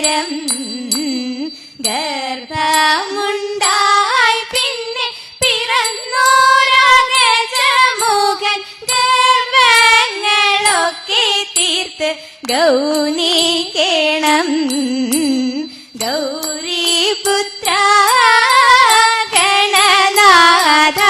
നേരം ഗർഭമുണ്ടായി പിന്നെ പിറന്നോരഗജമുഖൻ ഗർഭങ്ങളൊക്കെ തീർത്ത് ഗൗനിക്കേണം. ഗൗരീപുത്ര ഗണനാഥ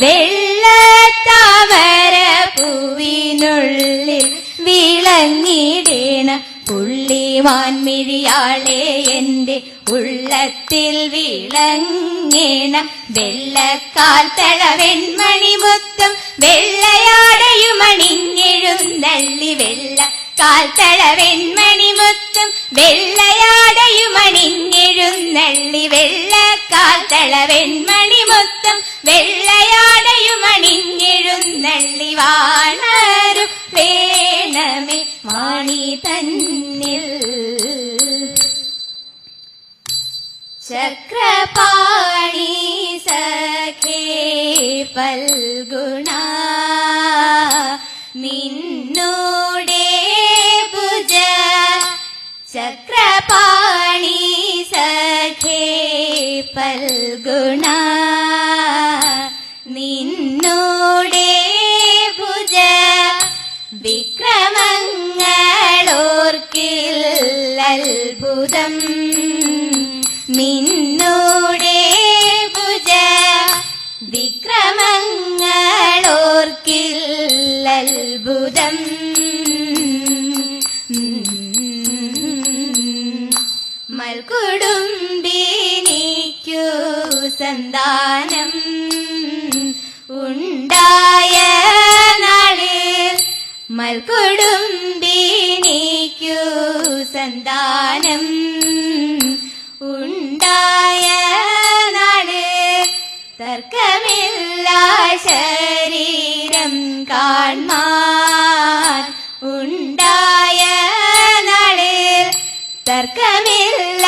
വെള്ളത്താമര പൂവിനുള്ളിൽ വിളങ്ങിടേണ പുള്ളിമാൻമിഴിയാളെ എന്റെ ഉള്ളത്തിൽ വിളങ്ങേണ. വെള്ളക്കാൽ തള വെൺമണിമുത്തം വെള്ളയാടയുമണിഞ്ഞെഴുന്നള്ളി വെള്ളക്കാൽ തള വെൺമണിമുത്തം വെള്ളയാടയുമണിഞ്ഞെഴുന്നള്ളി വെള്ളക്കാൽ തള വെൺമണിമുത്തം വെള്ളയാടയുമണിഞ്ഞെഴുന്നള്ളി വാണരു വേണമേ വാണി തന്നിൽ. ചക്രപാണി സഖേ ഫൽഗുണ നിന്നോടെ ഭുജ. ചക്രപാണി സഖേ ഫൽഗുണ നിന്നോടെ ഭുജ. വിക്രമങ്ങളോർക്കിൽ അത്ഭുതം നിന്നോടെ ഭുജ. വിക്രമങ്ങളോർക്കിൽ അത്ഭുതം. മൽക്കുടുംബിനിക്കു സന്താനം ഉണ്ടായ നാളിൽ മൽക്കുടുംബിനിക്കു സന്താനം ഉണ്ടായ നാട് തർക്കമില്ല ശരീരം കാൺമാൻ ഉണ്ടായ നാട് തർക്കമില്ല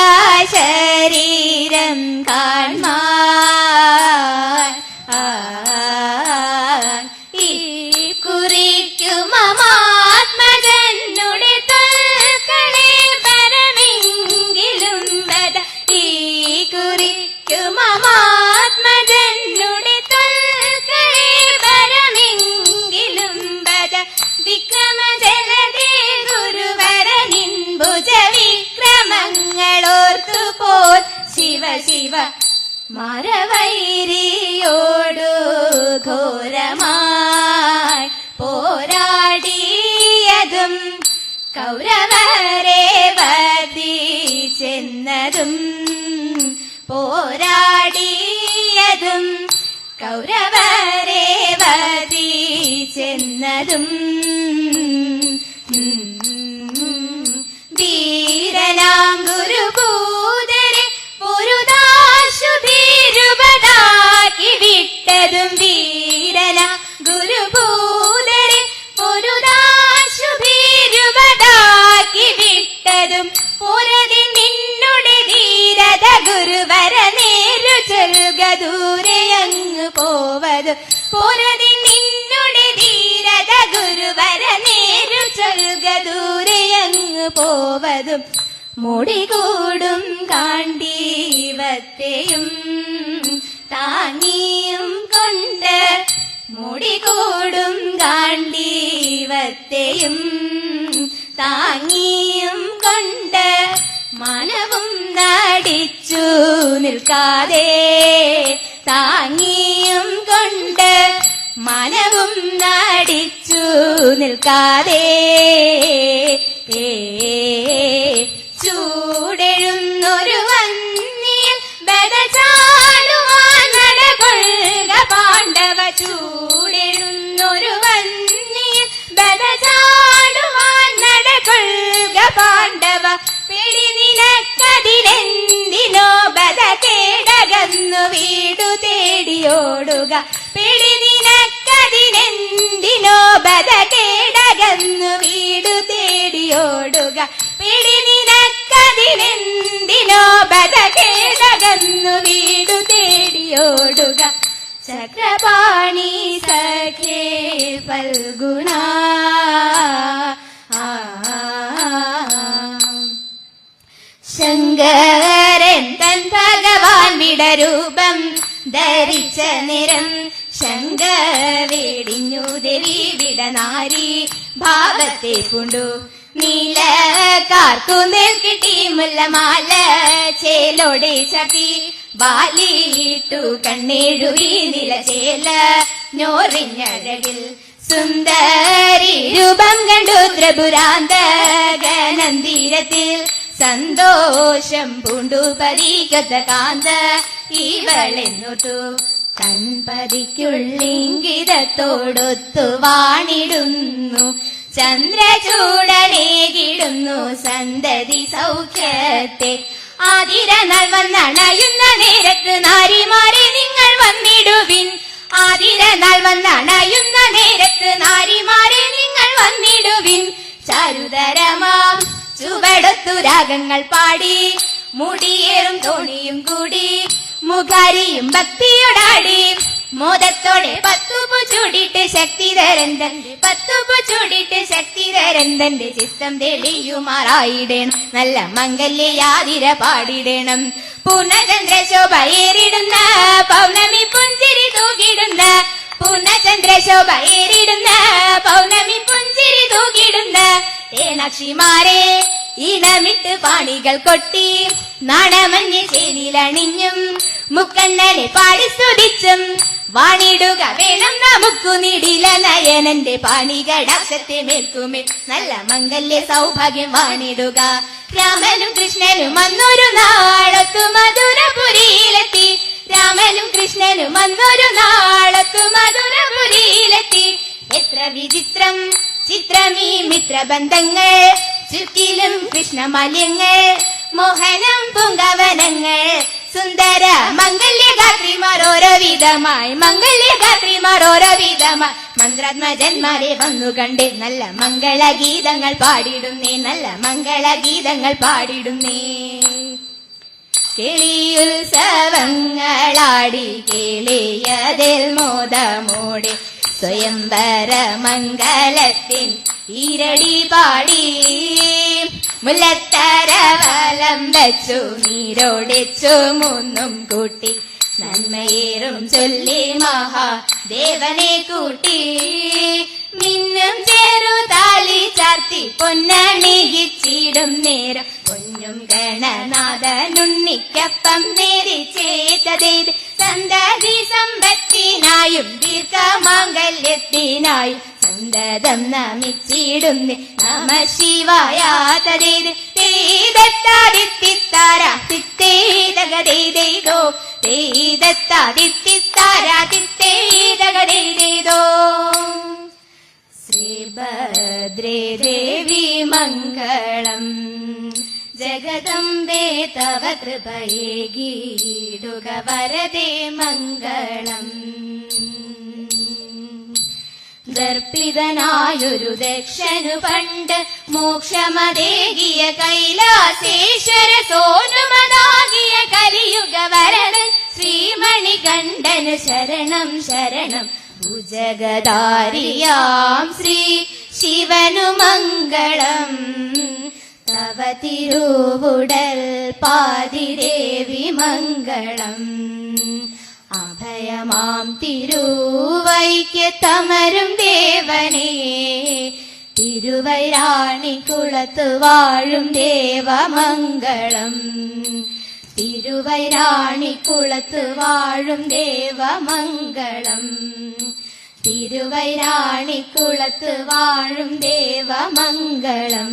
ശരീരം കാൺമാൻ. ഈ കുറിക്കും മമാത്മജനുടെ തൽക്കളെ പരമെങ്കിലും വദ. ഈ കുറിക്കും മമാത്മജനുടെ തൽക്കളെ പരമെങ്കിലും വദ. വിക്രമജലദേ ഗുരുവരനിൻ ഭുജ വിക്രമങ്ങളോർത്തുപോൽ ശിവ ശിവ മരവൈരിയോടു ഘോരമായി പോരാടിയതും കൗരവരെ വധിച്ചെന്നതും പോരാടിയതും കൗരവരെ വധിച്ചെന്നതും. ധീരനാം ഗുരുഭൂതരെ പൊരുതാശുഭീരുപതാക്കി വിട്ടതും വീരനാം ഗുരുഭൂതരെ പൊരുതാശുഭീരുപതാക്കി വിട്ടതും പൊരതി നിന്നുടെ ധീരത ഗുരുവര നേരു ചൊൽക ദൂരെയങ്ങ് പോവതും. പൊരതി നിന്നുടെ ധീരത ഗുരുവര നേരു ചൊൽക ദൂരെയങ്ങ് പോവതും. മുടികൂടും കാണ്ടീവത്തെയും താങ്ങിയും കൊണ്ട് മുടികൂടും കാണ്ടീവത്തെയും താങ്ങിയും കൊണ്ട് മനവും നടിച്ചു നിൽക്കാതെ താങ്ങിയും കൊണ്ട് മനവും നടിച്ചു നിൽക്കാതെ ചൂടെഴുന്നൊരു വന്നിയിൽ ബദചാടുവാൻ നടകൊള്ളുക പാണ്ഡവ. ചൂടെഴുന്നൊരു വന്നിയിൽ ബദചാടുവാൻ നടകൊള്ളുക പാണ്ഡവ. പിടി നിനക്കതിലെന്തിനോ ബദ കേടകന്നു വീടു തേടിയോടുക. പിടി നിനക്കതിലെന്തിനോ ബദ കേടകന്നു വീടു തേടിയോടുക. പിടി നിനക്കതിലെന്തിനോ ബദ കേടകന്നു വീടു തേടിയോടുക. ചക്രപാണി സഖേ ഫൽഗുണ. രൂപം ധരിച്ച നിരം ശങ്ക വേടിഞ്ഞു ദേവി വിടനാരി ഭാവത്തെ പൂണ്ടു നീല കാർക്കൂന്തൽ കിട്ടി മുല്ലമാല ചേലോടെ ചതി വാലിട്ടു കണ്ണേഴുവി നിലചേല ഞോറിഞ്ഞഴകിൽ സുന്ദരി രൂപം കണ്ടു ത്രിപുരാന്തകനന്ദിരത്തിൽ സന്തോഷം പൂണ്ടു പരീകത കാന്ത ഇവളെന്നോട്ടു കൺപതിക്കുള്ളിംഗിതത്തോടൊത്തു വാണിടുന്നു ചന്ദ്രചൂടനേകിടുന്നു സന്തതി സൗഖ്യത്തെ ആതിരനാൾ വന്നണയുന്ന നേരത്ത് നാരിമാരെ നിങ്ങൾ വന്നിടുവിൻ ആതിരനാൾ വന്നണയുന്ന നേരത്ത് നാരിമാരെ നിങ്ങൾ വന്നിടുവിൻ ചാരുതരമാം ചുവടൊത്തു രാഗങ്ങൾ പാടി മുടിയേറും തോണിയും കൂടി മുഖാരിയും ഭക്തിയോടാടി മോദത്തോടെ പത്തുപു ചൂടിട്ട് ശക്തിധരന്തന്റെ പത്തുപു ചൂടിട്ട് ശക്തിധരന്തന്റെ ചിത്തം തെളിയുമാറായിടണം നല്ല മംഗല്യാതിര പാടിടണം പൂർണ്ണചന്ദ്ര ശോഭയേറിടുന്ന പൗർണമി പുഞ്ചിരി തൂകിടുന്ന പൂർണ്ണചന്ദ്ര ശോഭയേറിടുന്ന പൗർണമി പുഞ്ചിരി തൂകിടുന്ന തേനാക്ഷിമാരെ ഇണമിട്ട് പാണികൾ കൊട്ടി നാണമഞ്ഞ് ചേലിലണിഞ്ഞും മുക്കണ്ണനെ പാടി സ്തുതിച്ചും വാണിടുക വേണം നമുക്കു നീടില നയനന്റെ പാണികടാക്ഷത്തെ മേൽക്കുമേൽ നല്ല മംഗല്യ സൗഭാഗ്യം വാണിടുക രാമനും കൃഷ്ണനും അന്നൊരു നാളത്തു മധുരപുരിയിലെത്തി രാമനും കൃഷ്ണനും അന്നൊരു നാളത്തു മധുരപുരിയിലെത്തി എത്ര വിചിത്രം ചിത്രമീ മിത്രബന്ധങ്ങൾ ചുറ്റിലും കൃഷ്ണമാല്യങ്ങൾ മോഹനം പൂങ്കവനങ്ങൾ സുന്ദര മംഗല്യഗാത്രിമാർ ഓരോ വിധമായി മംഗല്യഗാത്രിമാർ ഓരോ വിധമായി മന്ത്രാത്മജന്മാരെ വന്നു കണ്ടേ നല്ല മംഗളഗീതങ്ങൾ പാടിടുന്നേ നല്ല മംഗളഗീതങ്ങൾ പാടിടുന്നേ കിളിയുത്സവങ്ങളാടി കേളിയതിൽ മോദമോടെ സ്വയംവര മംഗലത്തിൻ ഈരടി പാടി മുല്ലത്തര വലം വെച്ചു നീരോടിച്ചു മൂന്നും കൂട്ടി നന്മയേറും ചൊല്ലി മഹാദേവനെ കൂട്ടി മിന്നും ചെറുതാലി ചാർത്തി പൊന്നണിയിച്ചിടും നേരം പൊന്നും ഗണനാഥനുണ്ണിക്കപ്പം നേരിച്ചേതേത് സന്തതി സമ്പത്തിനായും ദീർഘമാംഗല്യത്തിനായും സന്തതം നമിച്ചിടുന്നേ നമ ശിവായ തദേത് തേദത്താദിത്തിത്താര തിത്തേതകതേതോ തേദത്താദിത്തിത്താര തിത്തേതകതേതോ ശ്രീഭദ്രേ ദേവി മംഗളം ജഗദംബേ തവ കൃപയേകീടുക വരദേ മംഗളം ദർപ്പിതനായൊരു ദക്ഷനു പണ്ട് മോക്ഷമതേകിയ കൈലാസേശ്വര സോനുമതാകിയ കലിയുഗ വരദൻ ശ്രീമണികണ്ഠന് ശരണം ശരണം ഭുജഗധാരിയാം ശ്രീ ശിവനു മംഗളം തവ തിരുവുടൽ പാതിദേവി മംഗളം അഭയമാം തിരുവൈക്യത്തമരും ദേവനേ തിരുവൈരാണിക്കുളത്തു വാഴും ദേവമംഗളം തിരുവൈരാണിക്കുളത്തു വാഴും ദേവമംഗളം തിരുവൈരാണിക്കുളത്തു വാഴും ദേവമംഗളം